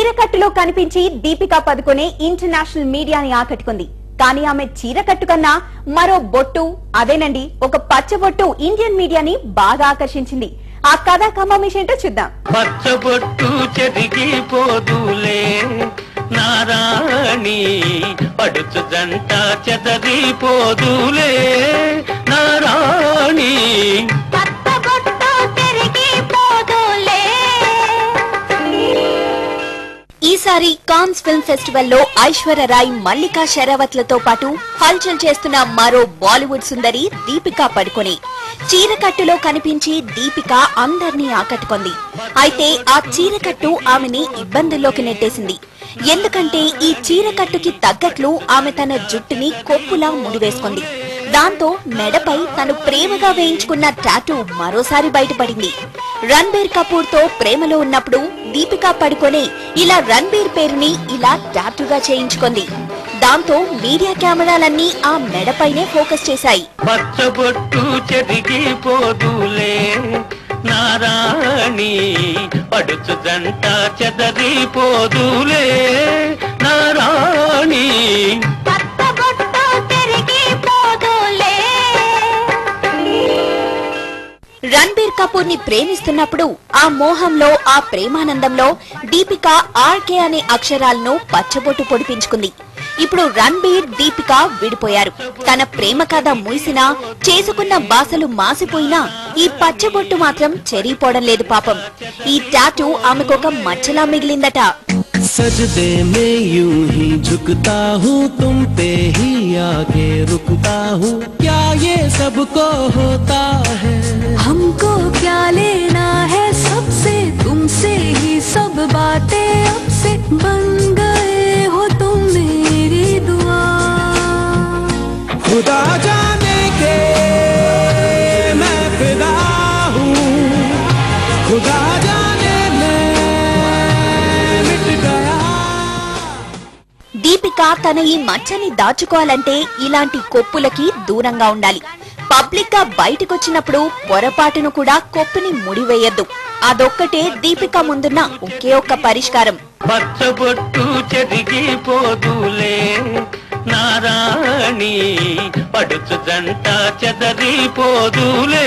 చీరకట్టులో కనిపించి దీపికా పదుకొనే ఇంటర్నేషనల్ మీడియాని ఆకట్టుకుంది. కానీ ఆమె చీరకట్టు కన్నా మరో బొట్టు, అదేనండి ఒక పచ్చబొట్టు ఇండియన్ మీడియాని బాగా ఆకర్షించింది. ఆ కథ కమామేషేంటో చూద్దాం. పచ్చబొట్టు చెరిగిపోదులే నారాణి, పడుచు జంట చెదరిపోదులే నారాణి. ఈసారి కాన్స్ ఫిల్మ్ ఫెస్టివల్ లో ఐశ్వర్య రాయ్, మల్లికా షెరావత్లతో పాటు హల్చల్ చేస్తున్న మరో బాలీవుడ్ సుందరి దీపికా పడుకొనే. చీరకట్టులో కనిపించి దీపిక అందర్నీ ఆకట్టుకుంది. అయితే ఆ చీరకట్టు ఆమెని ఇబ్బందుల్లోకి నెట్టేసింది. ఎందుకంటే ఈ చీరకట్టుకి తగ్గట్లు ఆమె తన జుట్టుని కొప్పులా ముడివేసుకుంది. దాంతో మెడపై తను ప్రేమగా వేయించుకున్న టాటూ మరోసారి బయటపడింది. రణ్బీర్ కపూర్ తో ప్రేమలో ఉన్నప్పుడు దీపికా పడుకొనే ఇలా రణ్బీర్ పేరుని ఇలా టాటూగా చేయించుకుంది. దాంతో మీడియా కెమెరాలన్నీ ఆ మెడపైనే ఫోకస్ చేశాయి. పచ్చబొట్టు చెరిగిపోదులే నారాణి, పడుచు జంట చెదరిపోదులే నారాణి. రణ్బీర్ కపూర్ ని ప్రేమిస్తున్నప్పుడు ఆ మోహంలో, ఆ ప్రేమానందంలో దీపిక ఆర్కే అనే అక్షరాలను పచ్చబొట్టు పొడిపించుకుంది. ఇప్పుడు రణ్బీర్, దీపిక విడిపోయారు. తన ప్రేమ కథ ముగిసినా, చేసుకున్న బాసలు మాసిపోయినా ఈ పచ్చబొట్టు మాత్రం చెరిగిపోవడం లేదు పాపం. ఈ టాటూ ఆమెకొక మచ్చలా మిగిలిందట. सजदे में यूं ही झुकता हूँ, तुम पे ही आके रुकता हूँ, क्या ये सबको होता है? हमको क्या लेना है सबसे, तुमसे ही सब बातें अब से, बन गए हो तुम मेरी दुआ. खुदा जाने के मैं फिदा हूँ, खुदा దీపిక తన ఈ మచ్చని దాచుకోవాలంటే ఇలాంటి కొప్పులకి దూరంగా ఉండాలి. పబ్లిక్ గా బయటకొచ్చినప్పుడు పొరపాటును కూడా కొప్పుని ముడివేయద్దు. అదొక్కటే దీపిక ముందున్న ఒకే ఒక్క పరిష్కారం. పచ్చబొట్టు చెరిగిపోదులే నారాణి, పడుచు జంట చెదరిపోదులే